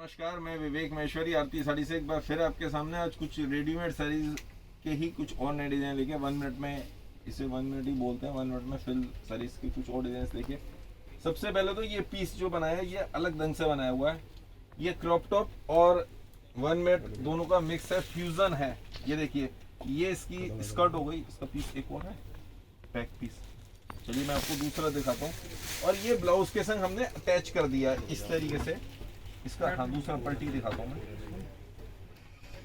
नमस्कार, मैं विवेक महेश्वरी आरती साड़ी से एक बार फिर आपके सामने आज कुछ रेडीमेड साड़ीज के ही कुछ और नए डिज़ाइन लेके 1 मिनट में, इसे 1 मिनट ही बोलते हैं, 1 मिनट में फिल साड़ीज के कुछ और डिज़ाइन लेके। सबसे पहले तो ये पीस जो बनाया है ये अलग ढंग से बनाया हुआ है। ये क्रॉप टॉप और 1 मिनट दोनों का मिक्स है, फ्यूजन है। ये देखिए, ये इसकी स्कर्ट हो गई, इसका पीस एक और है, बैक पीस। चलिए मैं आपको दूसरा दिखाता हूँ। और ये ब्लाउज के संग हमने अटैच कर दिया इस तरीके से इसका। हाँ, दूसरा पल्टी दिखाता हूँ मैं।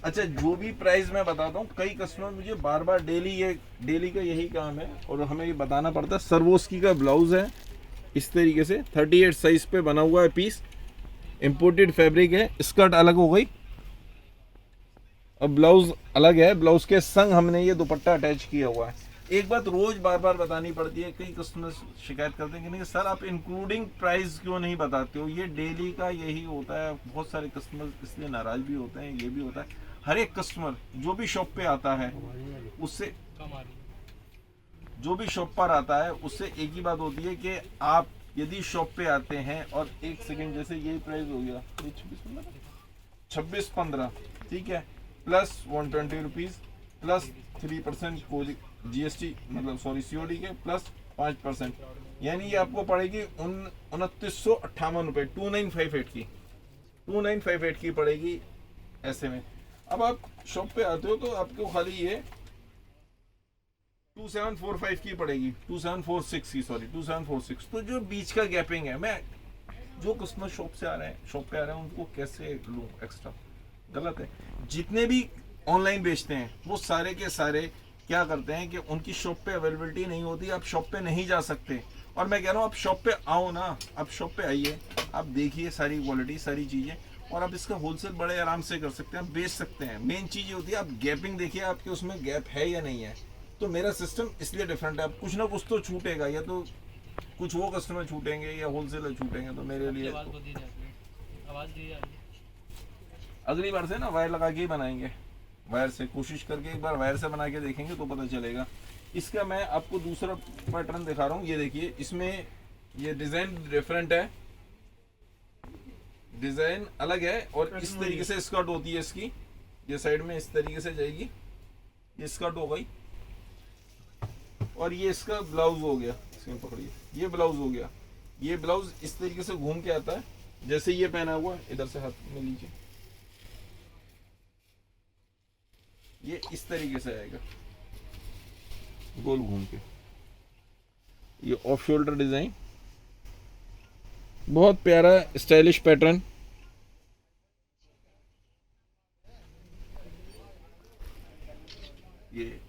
अच्छा, जो भी प्राइस मैं बताता हूँ, कई कस्टमर मुझे बार बार डेली का यही काम है और हमें ये बताना पड़ता है। सर्वोस्की का ब्लाउज है इस तरीके से, 38 साइज पे बना हुआ है पीस, इंपोर्टेड फैब्रिक है। स्कर्ट अलग हो गई और ब्लाउज अलग है। ब्लाउज के संग हमने ये दुपट्टा अटैच किया हुआ है। एक बात रोज बार बार बतानी पड़ती है, कई कस्टमर शिकायत करते हैं कि नहीं सर आप इंक्लूडिंग प्राइस क्यों नहीं बताते हो। ये डेली का यही होता है, बहुत सारे कस्टमर इसलिए नाराज भी होते हैं। ये भी होता है, हर एक कस्टमर जो भी शॉप पे आता है उससे एक ही बात होती है कि आप यदि शॉप पे आते हैं और एक सेकेंड, जैसे यही प्राइस हो गया 26-15, ठीक है, प्लस 120 रुपीज प्लस 3% जीएसटी, मतलब सॉरी सीओडी के प्लस 5%, यानी ये आपको पड़ेगी 2958 रुपये, 2958 की पड़ेगी ऐसे में। अब आप शॉप पे आते हो तो आपको खाली ये 2745 की पड़ेगी, 2746 की, सॉरी 2746। तो जो बीच का गैपिंग है, मैं जो कस्टमर शॉप पे आ रहे हैं उनको कैसे लूँ एक्स्ट्रा, गलत है। जितने भी ऑनलाइन बेचते हैं वो सारे के सारे क्या करते हैं कि उनकी शॉप पे अवेलेबिलिटी नहीं होती, आप शॉप पे नहीं जा सकते। और मैं कह रहा हूँ आप शॉप पे आओ ना, आप शॉप पे आइए, आप देखिए सारी क्वालिटी, सारी चीज़ें, और आप इसका होलसेल बड़े आराम से कर सकते हैं, बेच सकते हैं। मेन चीज़ ये होती है आप गैपिंग देखिए, आपके उसमें गैप है या नहीं है। तो मेरा सिस्टम इसलिए डिफरेंट है, कुछ ना कुछ तो छूटेगा, या तो कुछ वो कस्टमर छूटेंगे या होलसेलर छूटेंगे। तो मेरे लिए अगली बार से ना वायर लगा के ही बनाएंगे, वायर से कोशिश करके एक बार वायर से बना के देखेंगे तो पता चलेगा। इसका मैं आपको दूसरा पैटर्न दिखा रहा हूँ। ये देखिए, इसमें ये डिजाइन डिफरेंट है, डिजाइन अलग है। और इस तरीके से स्कर्ट होती है इसकी, ये साइड में इस तरीके से जाएगी, ये स्कर्ट हो गई। और ये इसका ब्लाउज हो गया, इसमें पकड़िए, ये ब्लाउज हो गया। ये ब्लाउज इस तरीके से घूम के आता है, जैसे ये पहना हुआ इधर से हाथ में लीजिए, ये इस तरीके से आएगा गोल घूम के। ये ऑफ शोल्डर डिजाइन, बहुत प्यारा स्टाइलिश पैटर्न। ये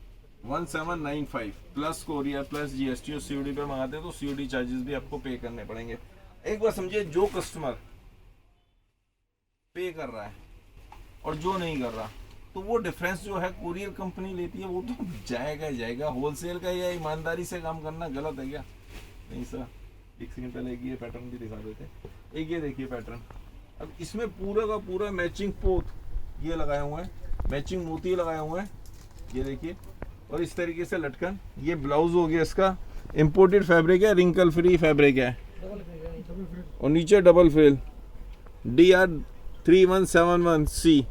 1795 प्लस कोरियर प्लस जीएसटी, और सीओडी पे मंगाते हैं तो सीओडी चार्जेस भी आपको पे करने पड़ेंगे। एक बार समझिए, जो कस्टमर पे कर रहा है और जो नहीं कर रहा, तो वो डिफरेंस जो है कुरियर कंपनी लेती है, वो तो जाएगा। होलसेल का या ईमानदारी से काम करना गलत है क्या? नहीं सर, एक सेकंड पहले एक ये पैटर्न भी दिखा देते हैं। एक ये देखिए पैटर्न, अब इसमें पूरा का पूरा मैचिंग पोत ये लगाए हुए हैं, मैचिंग मोती लगाए हुए हैं, ये देखिए। और इस तरीके से लटकन, ये ब्लाउज हो गया इसका, इम्पोर्टेड फैब्रिक है, रिंकल फ्री फैब्रिक है, और नीचे डबल फ्रिल DR 3171C।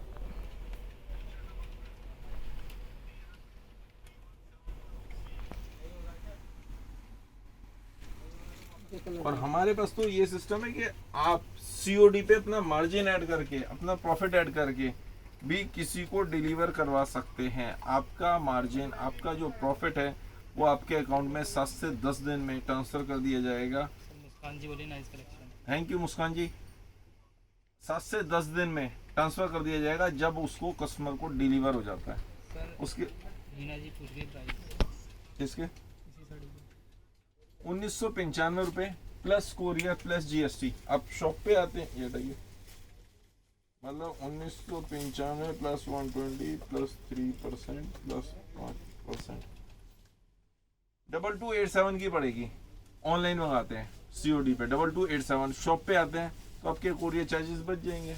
और हमारे पास तो ये सिस्टम है कि आप सीओडी पे अपना मार्जिन ऐड करके, अपना प्रॉफिट ऐड करके भी किसी को डिलीवर करवा सकते हैं। आपका मार्जिन, आपका जो प्रॉफिट है वो आपके अकाउंट में 7 से 10 दिन में ट्रांसफर कर दिया जाएगा। मुस्कान जी बोली नाइस कलेक्शन। थैंक यू मुस्कान जी। 7 से 10 दिन में ट्रांसफर कर दिया जाएगा जब उसको कस्टमर को डिलीवर हो जाता है। सर उसके मीना जी पूछ रही प्राइस इसके इसी साड़ी की 1995 रुपये प्लस कोरियर प्लस जीएसटी। आप शॉप पे आते हैं, ये बताइए, मतलब 1995 प्लस 120 प्लस 3% प्लस 5%, 2287 की पड़ेगी। ऑनलाइन मंगाते हैं सीओडी पे 2287, शॉप पे आते हैं तो आपके कोरियर चार्जेस बच जाएंगे।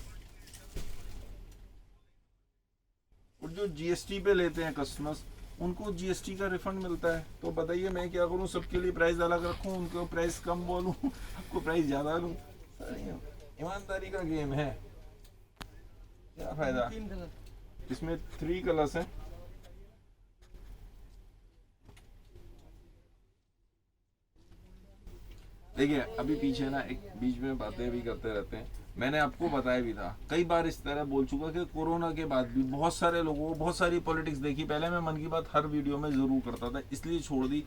और जो जीएसटी पे लेते हैं कस्टमर्स, उनको जीएसटी का रिफंड मिलता है। तो बताइए मैं क्या करूं, सबके लिए प्राइस अलग रखूं, उनको प्राइस कम बोलूं, आपको प्राइस ज़्यादा लूं? ईमानदारी का गेम है। क्या फायदा, इसमें 3 कलर्स हैं। देखिए अभी पीछे ना एक बीच में बातें भी करते रहते हैं, मैंने आपको बताया भी था कई बार इस तरह बोल चुका कि कोरोना के बाद भी बहुत सारे लोगों को बहुत सारी पॉलिटिक्स देखी। पहले मैं मन की बात हर वीडियो में जरूर करता था, इसलिए छोड़ दी।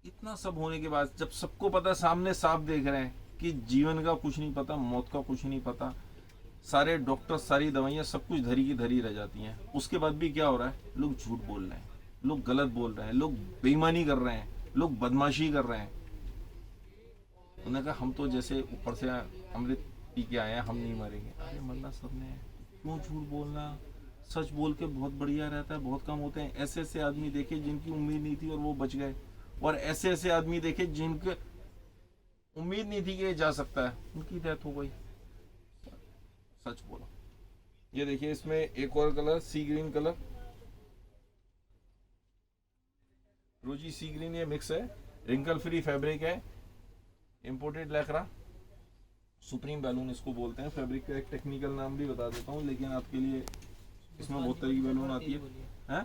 इतना सब होने के बाद जब सबको पता, सामने साफ देख रहे हैं कि जीवन का कुछ नहीं पता, मौत का कुछ नहीं पता, सारे डॉक्टर, सारी दवाइयाँ, सब कुछ धरी की धरी रह जाती हैं। उसके बाद भी क्या हो रहा है, लोग झूठ बोल रहे हैं, लोग गलत बोल रहे हैं, लोग बेईमानी कर रहे हैं, लोग बदमाशी कर रहे हैं। उन्होंने कहा हम तो जैसे ऊपर से अमृत पी के आए हैं, हम नहीं मरेंगे। अरे मरना सबने है, क्यों झूठ बोलना, सच बोल के बहुत बढ़िया रहता है, बहुत कम होते हैं। ऐसे ऐसे आदमी देखे जिनकी उम्मीद नहीं थी और वो बच गए, और ऐसे ऐसे आदमी देखे जिनके उम्मीद नहीं थी कि ये जा सकता है, उनकी डेथ हो गई। सच बोलो। ये देखिए इसमें एक और कलर, सी ग्रीन कलर, रोजी सी ग्रीन, ये मिक्स है, रिंकल फ्री फैब्रिक है, इंपोर्टेड लैक्रा, सुप्रीम बैलून इसको बोलते हैं। फैब्रिक का एक टेक्निकल नाम भी बता देता हूँ, लेकिन आपके लिए इसमें बहुत तरह की बैलून आती है। हैं?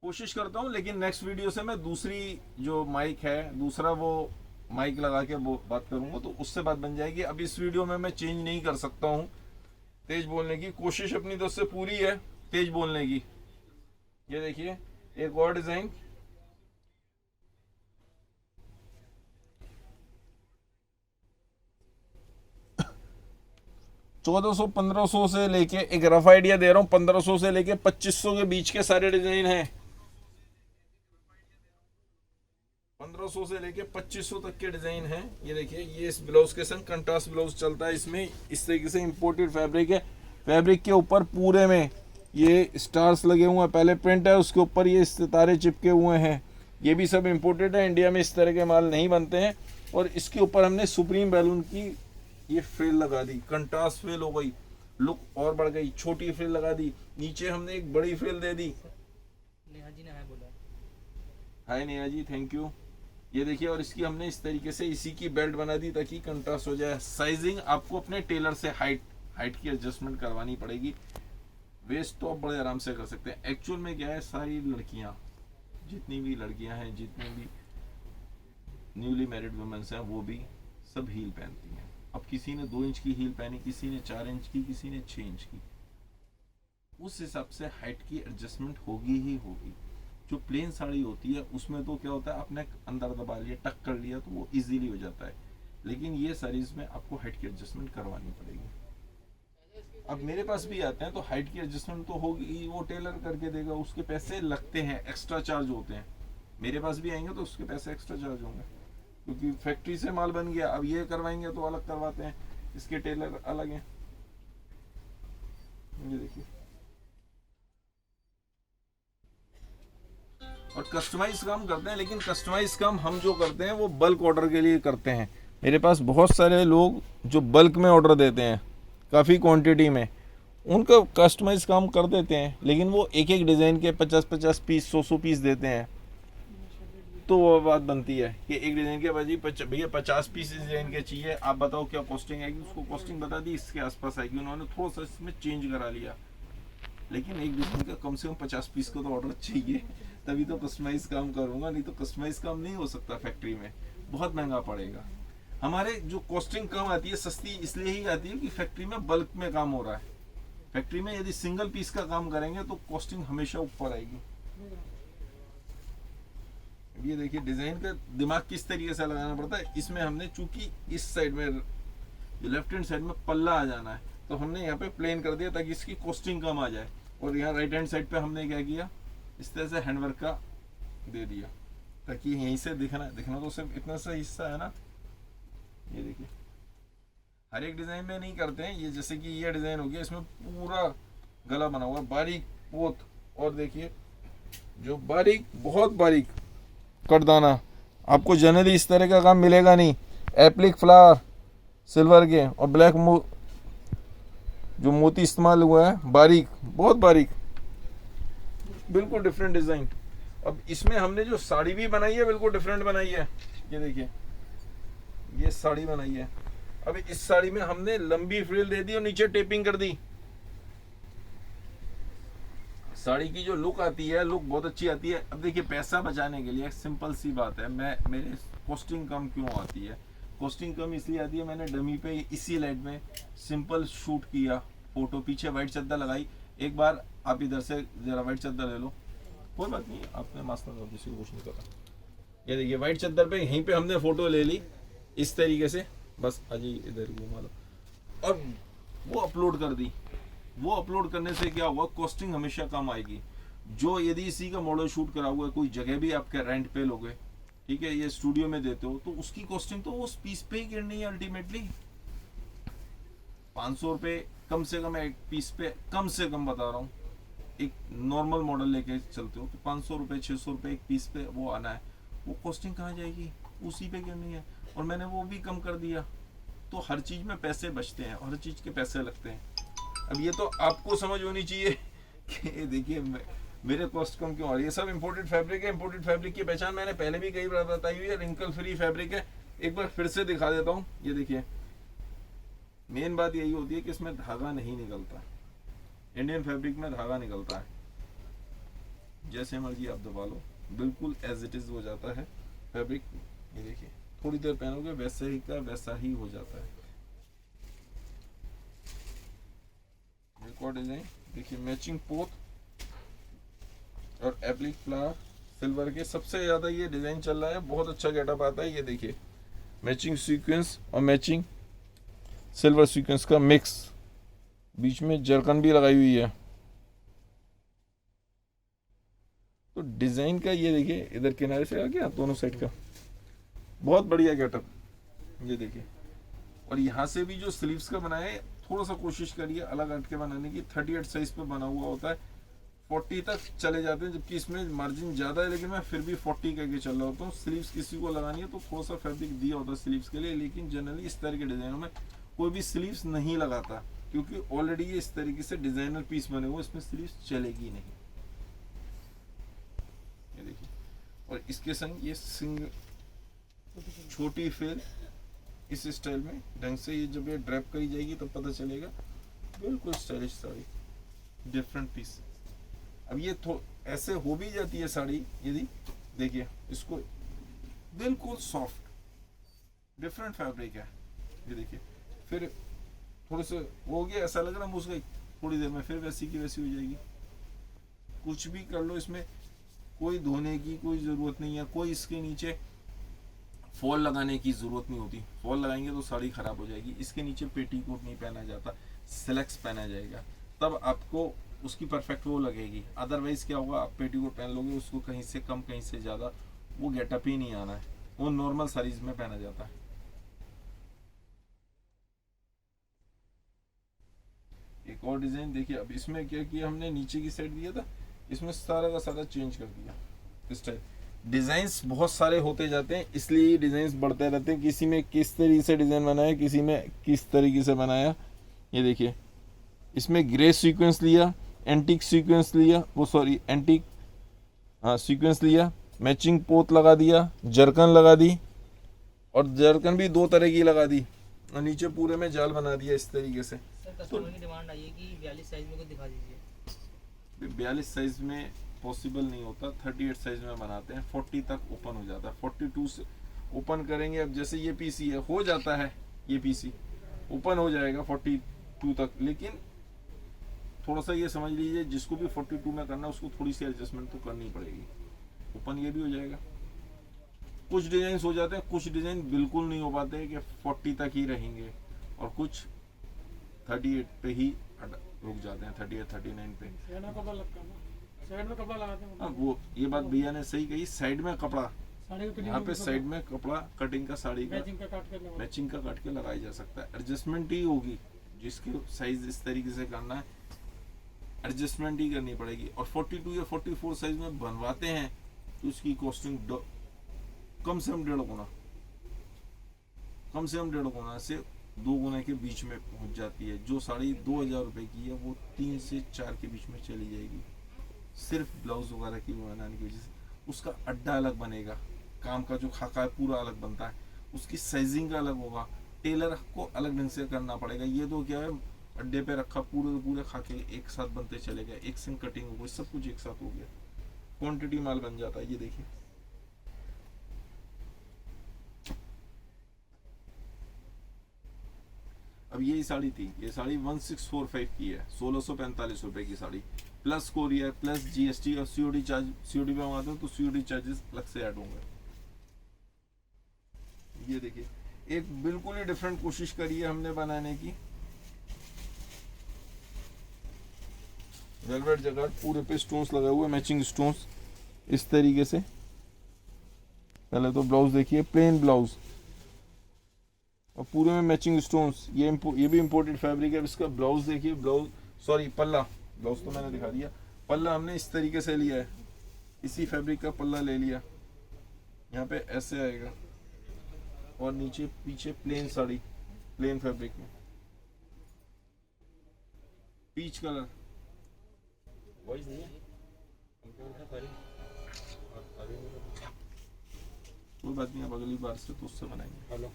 कोशिश करता हूँ, लेकिन नेक्स्ट वीडियो से मैं दूसरी जो माइक है, दूसरा वो माइक लगा के वो बात करूंगा, तो उससे बात बन जाएगी। अब इस वीडियो में मैं चेंज नहीं कर सकता हूँ। तेज बोलने की कोशिश अपनी तरफ से पूरी है, तेज बोलने की। ये देखिए एक और डिजाइन, $1400-1500 से लेके, एक रफ आइडिया दे रहा हूँ, 1500 से लेके 2500 के बीच के सारे डिजाइन हैं। 1500 से लेके 2500 तक के डिजाइन हैं। ये देखिए, ये इस ब्लाउज के संग कंट्रास्ट ब्लाउज चलता है। इसमें इस तरीके से इंपोर्टेड फैब्रिक है। फैब्रिक के ऊपर पूरे में ये स्टार्स लगे हुए हैं, पहले प्रिंट है, उसके ऊपर ये सितारे चिपके हुए हैं। ये भी सब इंपोर्टेड है, इंडिया में इस तरह के माल नहीं बनते हैं। और इसके ऊपर हमने सुप्रीम बैलून की ये फ्रिल लगा दी, कंट्रास्ट फ्रिल हो गई, लुक और बढ़ गई। छोटी फ्रिल लगा दी, नीचे हमने एक बड़ी फ्रिल दे दी। नेहा जी ने हाय बोला। हाय नेहा जी, थैंक यू। ये देखिए, और इसकी हमने इस तरीके से इसी की बेल्ट बना दी ताकि कंट्रास्ट हो जाए। साइजिंग आपको अपने टेलर से हाइट की एडजस्टमेंट करवानी पड़ेगी। वेस्ट तो आप बड़े आराम से कर सकते हैं। एक्चुअल में क्या है, सारी लड़कियां, जितनी भी लड़कियां हैं, जितनी भी न्यूली मैरिड वुमेन्स हैं, वो भी सब हील पहनती हैं। अब किसी ने 2 इंच की हील पहनी, किसी ने 4 इंच की, किसी ने 6 इंच की। उस हिसाब से हाइट की एडजस्टमेंट होगी ही होगी। जो प्लेन साड़ी होती है उसमें तो क्या होता है, आपने अंदर दबा लिया, टक कर लिया, तो वो इजीली हो जाता है। लेकिन ये साड़ीज में आपको हाइट की एडजस्टमेंट करवानी पड़ेगी। अब मेरे पास भी आते हैं तो हाइट की एडजस्टमेंट तो होगी, वो टेलर करके देगा, उसके पैसे लगते हैं, एक्स्ट्रा चार्ज होते हैं। मेरे पास भी आएंगे तो उसके पैसे एक्स्ट्रा चार्ज होंगे, क्योंकि फैक्ट्री से माल बन गया। अब ये करवाएंगे तो अलग करवाते हैं, इसके टेलर अलग हैं। ये देखिए, और कस्टमाइज काम करते हैं, लेकिन कस्टमाइज काम हम जो करते हैं वो बल्क ऑर्डर के लिए करते हैं। मेरे पास बहुत सारे लोग जो बल्क में ऑर्डर देते हैं, काफ़ी क्वांटिटी में, उनका कस्टमाइज काम कर देते हैं। लेकिन वो एक एक डिज़ाइन के 50-50 पीस, 100-100 पीस देते हैं। तो वो बात बनती है कि एक डिज़ाइन के भाजी भैया 50 पीस इस डिज़ाइन के चाहिए, आप बताओ क्या कॉस्टिंग आएगी। उसको कॉस्टिंग बता दी, इसके आसपास आएगी। उन्होंने थोड़ा सा इसमें चेंज करा लिया, लेकिन एक डिज़ाइन का कम से कम 50 पीस का तो ऑर्डर चाहिए, तभी तो कस्टमाइज काम करूँगा। नहीं तो कस्टमाइज काम नहीं हो सकता फैक्ट्री में, बहुत महंगा पड़ेगा। हमारे जो कॉस्टिंग कम आती है, सस्ती इसलिए ही आती है कि फैक्ट्री में बल्क में काम हो रहा है। फैक्ट्री में यदि सिंगल पीस का काम करेंगे तो कॉस्टिंग हमेशा ऊपर आएगी। ये देखिए, डिजाइन का दिमाग किस तरीके से लगाना पड़ता है। इसमें हमने चूंकि इस साइड में, लेफ्ट हैंड साइड में पल्ला आ जाना है, तो हमने यहाँ पे प्लेन कर दिया ताकि इसकी कॉस्टिंग कम आ जाए। और यहाँ राइट हैंड साइड पे हमने क्या किया, इस तरह से हैंडवर्क का दे दिया ताकि यहीं से दिखना तो सिर्फ इतना सा हिस्सा है ना। ये देखिए, हर एक डिजाइन में नहीं करते हैं। ये जैसे कि ये डिजाइन हो गया, इसमें पूरा गला बना हुआ, बारीक पोत। और देखिए, जो बारीक, बहुत बारीक कटदाना, आपको जनरली इस तरह का काम मिलेगा नहीं। एप्लिक फ्लावर सिल्वर के और ब्लैक जो मोती इस्तेमाल हुआ है, बारीक, बहुत बारीक, बिल्कुल डिफरेंट डिजाइन। अब इसमें हमने जो साड़ी भी बनाई है बिल्कुल डिफरेंट बनाई है। ये देखिए, ये साड़ी बनाई है। अब इस साड़ी में हमने लंबी फ्रिल दे दी और नीचे टेपिंग कर दी। साड़ी की जो लुक आती है, लुक बहुत अच्छी आती है। अब देखिए, पैसा बचाने के लिए एक सिंपल सी बात है, मेरे कॉस्टिंग कम क्यों आती है? कॉस्टिंग कम इसलिए आती है, मैंने डमी पे इसी लाइट में सिंपल शूट किया, फोटो पीछे वाइट चादर लगाई। एक बार आप इधर से जरा वाइट चादर ले लो, कोई बात नहीं, आपने मास्क लगा, किसी को कुछ नहीं पता। ये देखिए वाइट चादर पे यहीं पे हमने फोटो ले ली इस तरीके से, बस अजी इधर घुमा लो, और वो अपलोड कर दी। वो अपलोड करने से क्या हुआ, कॉस्टिंग हमेशा कम आएगी। जो यदि इसी का मॉडल शूट करा हुआ है, कोई जगह भी आपके रेंट पे लोगे, ठीक है, ये स्टूडियो में देते हो, तो उसकी कॉस्टिंग तो उस पीस पे ही गिरनी है अल्टीमेटली। 500 रुपये कम से कम एक पीस पे, कम से कम बता रहा हूँ, एक नॉर्मल मॉडल लेके चलते हो तो 500 रुपये 600 रुपये एक पीस पे वो आना है। वो कॉस्टिंग कहाँ जाएगी, उसी पे गिरनी है। और मैंने वो भी कम कर दिया। तो हर चीज़ में पैसे बचते हैं, हर चीज़ के पैसे लगते हैं। अब ये तो आपको समझ होनी चाहिए कि देखिए मेरे कॉस्ट कम क्यों आ रही है। सब इंपोर्टेड फैब्रिक है। इंपोर्टेड फैब्रिक की पहचान मैंने पहले भी कई बार बताई हुई है, रिंकल फ्री फैब्रिक है। एक बार फिर से दिखा देता हूँ। ये देखिए, मेन बात यही होती है कि इसमें धागा नहीं निकलता। इंडियन फैब्रिक में धागा निकलता है, जैसे मर्जी आप दबा लो, बिल्कुल एज इट इज हो जाता है फैब्रिक। ये देखिए, थोड़ी देर पहनोगे वैसे ही का वैसा ही हो जाता है। एक और डिजाइन देखिए, मैचिंग पोत और एप्लिक फ्लावर सिल्वर के, सबसे ज्यादा ये डिजाइन चल रहा है, बहुत अच्छा गेटअप आता है। ये देखिए, मैचिंग सीक्वेंस और मैचिंग सिल्वर सीक्वेंस का मिक्स, बीच में जरकन भी लगाई हुई है। तो डिजाइन का ये देखिए, इधर किनारे से आ गया दोनों साइड का, बहुत बढ़िया गेटअप। ये देखिए, और यहाँ से भी जो स्लीव्स का बनाया है, थोड़ा सा कोशिश करिए अलग हट के बनाने की। 38 साइज पे बना हुआ होता है, 40 तक चले जाते हैं, जबकि इसमें मार्जिन ज्यादा है, लेकिन मैं फिर भी 40 करके चल रहा होता हूँ। स्लीव्स किसी को लगानी है तो थोड़ा सा फैब्रिक दिया होता है स्लीव्स के लिए, लेकिन जनरली इस तरह के डिजाइनों में कोई भी स्लीव्स नहीं लगाता, क्योंकि ऑलरेडी ये इस तरीके से डिजाइनर पीस बने हुए, इसमें स्लीव्स चलेगी नहीं। ये देखिए, और इसके संग ये सिंगल छोटी फेल इस स्टाइल में ढंग से, ये जब ये ड्रैप करी जाएगी तब पता चलेगा, बिल्कुल स्टाइलिश साड़ी, डिफरेंट पीस। अब ये ऐसे हो भी जाती है साड़ी, यदि देखिए इसको, बिल्कुल सॉफ्ट डिफरेंट फैब्रिक है। ये देखिए, फिर थोड़े से वो हो गया, ऐसा लग रहा है मुझे, थोड़ी देर में फिर वैसी की वैसी हो जाएगी। कुछ भी कर लो, इसमें कोई धोने की कोई जरूरत नहीं है, कोई इसके नीचे फॉल लगाने की जरूरत नहीं होती। फॉल लगाएंगे तो साड़ी खराब हो जाएगी। इसके नीचे पेटीकोट नहीं पहना जाता, सिलेक्स पहना जाएगा, तब आपको उसकी परफेक्ट वो लगेगी। अदरवाइज क्या होगा, आप पेटीकोट पहन लोगे, उसको कहीं से कम कहीं से ज्यादा, वो गेटअप ही नहीं आना है, वो नॉर्मल साड़ीज में पहना जाता है। एक और डिजाइन देखिए, अब इसमें क्या किया हमने, नीचे की साइड दिया था, इसमें सारा का सारा चेंज कर दिया इस टाइप। डिजाइन्स बहुत सारे होते जाते हैं, इसलिए डिजाइन्स बढ़ते रहते हैं। किसी में किस तरीके से डिजाइन बनाया, किसी में किस तरीके से बनाया। ये देखिए, इसमें ग्रे सीक्वेंस लिया, एंटीक सीक्वेंस लिया, वो सॉरी एंटीक सीक्वेंस लिया, मैचिंग पोत लगा दिया, जरकन लगा दी, और जरकन भी 2 तरह की लगा दी, और नीचे पूरे में जाल बना दिया इस तरीके से। सर कस्टमर की डिमांड आई है कि 42 साइज में कुछ दिखा दीजिए। 42 साइज में पॉसिबल नहीं होता, 38 साइज में बनाते हैं, 40 तक ओपन हो जाता है, 42 से ओपन करेंगे। अब जैसे ये पीसी है, हो जाता है ये पीसी ओपन हो जाएगा 42 तक, लेकिन थोड़ा सा ये समझ लीजिए, जिसको भी 42 में करना है उसको थोड़ी सी एडजस्टमेंट तो करनी पड़ेगी। ओपन ये भी हो जाएगा। कुछ डिजाइन हो जाते हैं, कुछ डिजाइन बिल्कुल नहीं हो पाते कि 40 तक ही रहेंगे, और कुछ 38 पे ही रुक जाते हैं, 38 39 पे। साइड में कपड़ा लगाते हैं। हाँ, वो ये बात भैया ने सही कही, साइड में कपड़ा, यहाँ पे साइड में कपड़ा कटिंग का, साड़ी का मैचिंग का काट के लगाया जा सकता है। एडजस्टमेंट ही होगी, जिसके साइज इस तरीके से करना है, एडजस्टमेंट ही करनी पड़ेगी। और 42 या 44 साइज में बनवाते हैं तो उसकी कॉस्टिंग कम से कम 1.5 गुना, कम से कम 1.5 गुना से 2 गुना के बीच में पहुंच जाती है। जो साड़ी 2000 रुपए की है, वो 3 से 4 के बीच में चली जाएगी, सिर्फ ब्लाउज वगैरह की बनाने की वजह से। उसका अड्डा अलग बनेगा, काम का जो खाका है पूरा अलग बनता है, उसकी साइजिंग का अलग होगा, टेलर को अलग ढंग से करना पड़ेगा। ये तो क्या है, अड्डे पे रखा पूरे पूरे खा के एक साथ बनते चले गए, एक सिंग कटिंग हो गई, सब कुछ एक साथ हो गया, क्वांटिटी माल बन जाता है। ये देखिए अब यही साड़ी थी, ये साड़ी 1645 की है, 1645 रुपए की sari, plus courier plus GST और सीओडी चार्ज, सीओडी पे मंगाते हो तो सीओडी चार्जेस अलग से ऐड होंगे। ये देखिए एक बिल्कुल ही डिफरेंट कोशिश करी है हमने बनाने की। वेलवेट जगह पूरे पे स्टोन्स लगे हुए, मैचिंग स्टोन्स इस तरीके से। पहले तो ब्लाउज देखिए, प्लेन ब्लाउज और पूरे में मैचिंग स्टोन्स। ये भी इम्पोर्टेड फैब्रिक है। इसका ब्लाउज देखिए, ब्लाउज सॉरी पल्ला, ब्लाउज तो मैंने दिखा दिया, पल्ला हमने इस तरीके से लिया है, इसी फैब्रिक का पल्ला ले लिया, यहाँ पे ऐसे आएगा और नीचे पीछे प्लेन साड़ी, प्लेन फैब्रिक में पीच कलर। वॉइस नहीं है, कंप्लेंट है सारी। कोई बात नहीं, अब अगली बार से तो उससे बनाएंगे। हेलो,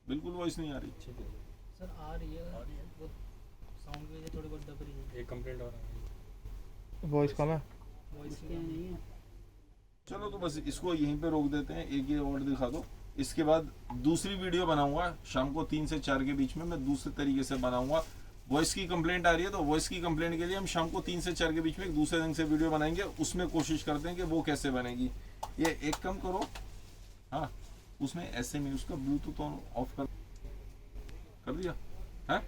बिल्कुल वॉइस नहीं आ रही। ठीक है, सर आ रही है, वो साउंड की वजह से थोड़ी बहुत दब रही है। एक कंप्लेंट और है। वॉइस कम है। वॉइस नहीं है। चलो तो बस इसको यहीं पे रोक देते हैं, एक ये और दिखा दो। इसके बाद दूसरी वीडियो बनाऊंगा शाम को 3 से 4 के बीच में, मैं दूसरे तरीके से बनाऊंगा। वॉइस की कंप्लेंट आ रही है तो वॉइस की कंप्लेंट के लिए हम शाम को 3 से 4 के बीच में एक दूसरे ढंग से वीडियो बनाएंगे, उसमें कोशिश करते हैं कि वो कैसे बनेगी। ये एक कम करो, हाँ उसमें ऐसे में उसका ब्लूटूथ ऑन ऑफ कर दिया है।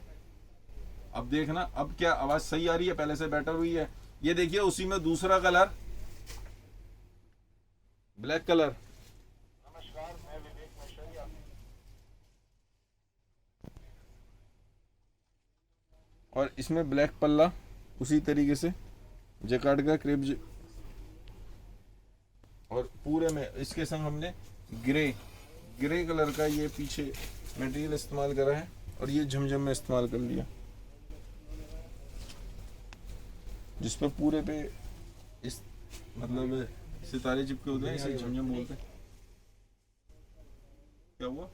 अब देखना अब क्या आवाज सही आ रही है, पहले से बेटर हुई है। ये देखिए उसी में दूसरा कलर ब्लैक कलर, और इसमें ब्लैक पल्ला उसी तरीके से जैकार्ड का क्रेप और पूरे में इसके संग हमने ग्रे कलर का ये पीछे मटेरियल इस्तेमाल करा है और ये झमझम में इस्तेमाल कर लिया, जिस पर पूरे पे इस मतलब सितारे चिपके होते हैं, इसे झमझम बोलते हैं। क्या हुआ?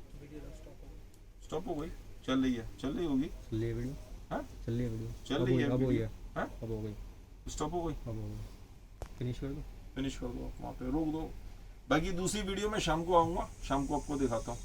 स्टॉप हो गई? चल रही है, चल रही होगी। चल रही है वीडियो, हाँ चल रही है वीडियो, चल रही है, अब हो गया, हाँ अब हो गई, स्टॉप हो गई, अब हो गई, फिनिश कर दो। फिनिश कर दो, वहाँ पे रोक दो। बाकी दूसरी वीडियो में शाम को आऊँगा, शाम को आपको दिखाता हूँ।